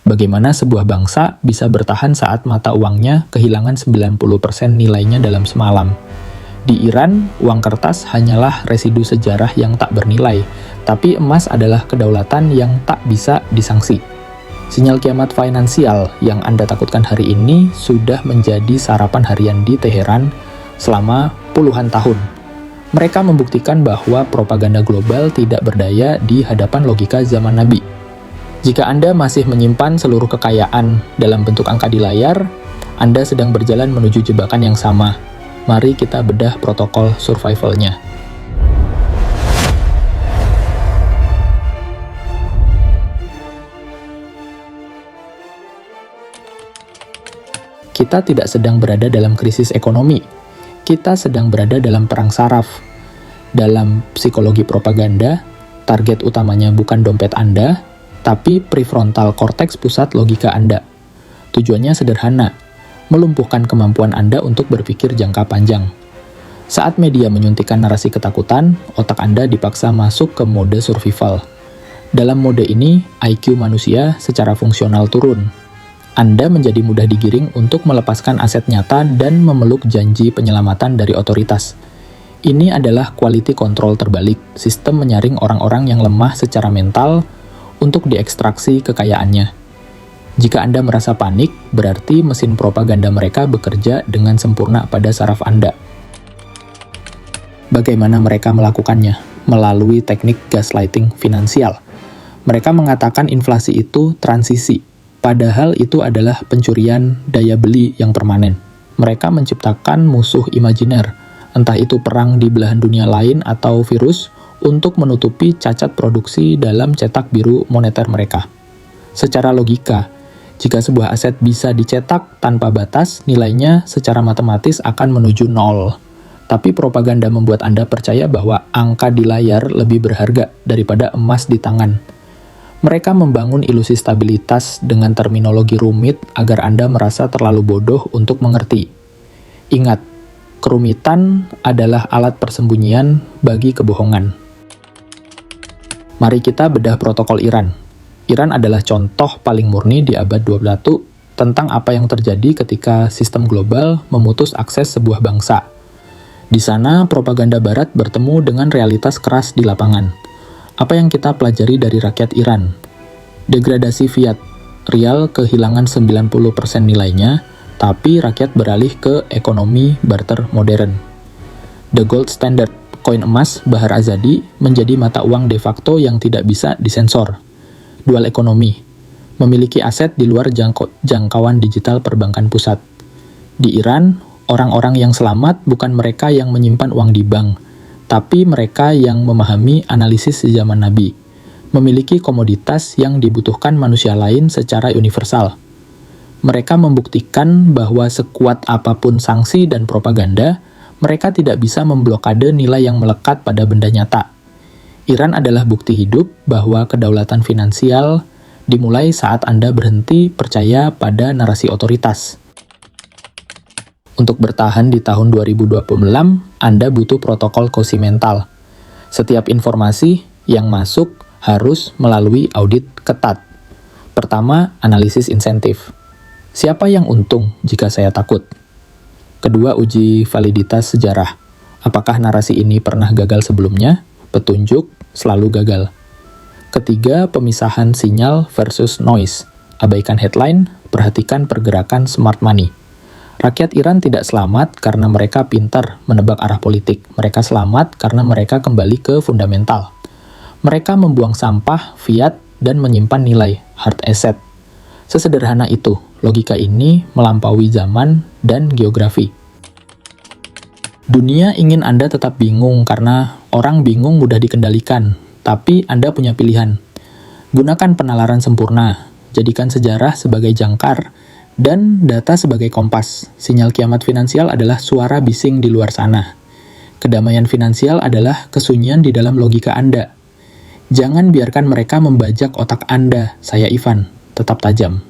Bagaimana sebuah bangsa bisa bertahan saat mata uangnya kehilangan 90% nilainya dalam semalam. Di Iran, uang kertas hanyalah residu sejarah yang tak bernilai, tapi emas adalah kedaulatan yang tak bisa disangsi. Sinyal kiamat finansial yang Anda takutkan hari ini sudah menjadi sarapan harian di Teheran selama puluhan tahun. Mereka membuktikan bahwa propaganda global tidak berdaya di hadapan logika zaman Nabi. Jika Anda masih menyimpan seluruh kekayaan dalam bentuk angka di layar, Anda sedang berjalan menuju jebakan yang sama. Mari kita bedah protokol survival-nya. Kita tidak sedang berada dalam krisis ekonomi. Kita sedang berada dalam perang saraf. Dalam psikologi propaganda, target utamanya bukan dompet Anda, tapi prefrontal cortex pusat logika Anda. Tujuannya sederhana, melumpuhkan kemampuan Anda untuk berpikir jangka panjang. Saat media menyuntikkan narasi ketakutan, otak Anda dipaksa masuk ke mode survival. Dalam mode ini, IQ manusia secara fungsional turun. Anda menjadi mudah digiring untuk melepaskan aset nyata dan memeluk janji penyelamatan dari otoritas. Ini adalah quality control terbalik, sistem menyaring orang-orang yang lemah secara mental untuk diekstraksi kekayaannya. Jika Anda merasa panik, berarti mesin propaganda mereka bekerja dengan sempurna pada saraf Anda. Bagaimana mereka melakukannya? Melalui teknik gaslighting finansial. Mereka mengatakan inflasi itu transisi, padahal itu adalah pencurian daya beli yang permanen. Mereka menciptakan musuh imajiner, entah itu perang di belahan dunia lain atau virus, untuk menutupi cacat produksi dalam cetak biru moneter mereka. Secara logika, jika sebuah aset bisa dicetak tanpa batas, nilainya secara matematis akan menuju nol. Tapi propaganda membuat Anda percaya bahwa angka di layar lebih berharga daripada emas di tangan. Mereka membangun ilusi stabilitas dengan terminologi rumit agar Anda merasa terlalu bodoh untuk mengerti. Ingat, kerumitan adalah alat persembunyian bagi kebohongan. Mari kita bedah protokol Iran. Iran adalah contoh paling murni di abad 21 tentang apa yang terjadi ketika sistem global memutus akses sebuah bangsa. Di sana, propaganda barat bertemu dengan realitas keras di lapangan. Apa yang kita pelajari dari rakyat Iran? Degradasi fiat, rial kehilangan 90% nilainya, tapi rakyat beralih ke ekonomi barter modern. The gold standard, koin emas Bahar Azadi, menjadi mata uang de facto yang tidak bisa disensor. Dual ekonomi, memiliki aset di luar jangkauan digital perbankan pusat. Di Iran, orang-orang yang selamat bukan mereka yang menyimpan uang di bank, tapi mereka yang memahami analisis zaman Nabi, memiliki komoditas yang dibutuhkan manusia lain secara universal. Mereka membuktikan bahwa sekuat apapun sanksi dan propaganda, mereka tidak bisa memblokade nilai yang melekat pada benda nyata. Iran adalah bukti hidup bahwa kedaulatan finansial dimulai saat Anda berhenti percaya pada narasi otoritas. Untuk bertahan di tahun 2026, Anda butuh protokol kausi mental. Setiap informasi yang masuk harus melalui audit ketat. Pertama, analisis insentif. Siapa yang untung jika saya takut? Kedua, uji validitas sejarah. Apakah narasi ini pernah gagal sebelumnya? Petunjuk selalu gagal. Ketiga, pemisahan sinyal versus noise. Abaikan headline, perhatikan pergerakan smart money. Rakyat Iran tidak selamat karena mereka pintar menebak arah politik. Mereka selamat karena mereka kembali ke fundamental. Mereka membuang sampah, fiat, dan menyimpan nilai, hard asset. Sesederhana itu, logika ini melampaui zaman dan geografi. Dunia ingin Anda tetap bingung karena orang bingung mudah dikendalikan, tapi Anda punya pilihan. Gunakan penalaran sempurna, jadikan sejarah sebagai jangkar, dan data sebagai kompas. Sinyal kiamat finansial adalah suara bising di luar sana. Kedamaian finansial adalah kesunyian di dalam logika Anda. Jangan biarkan mereka membajak otak Anda. Saya Ivan, tetap tajam.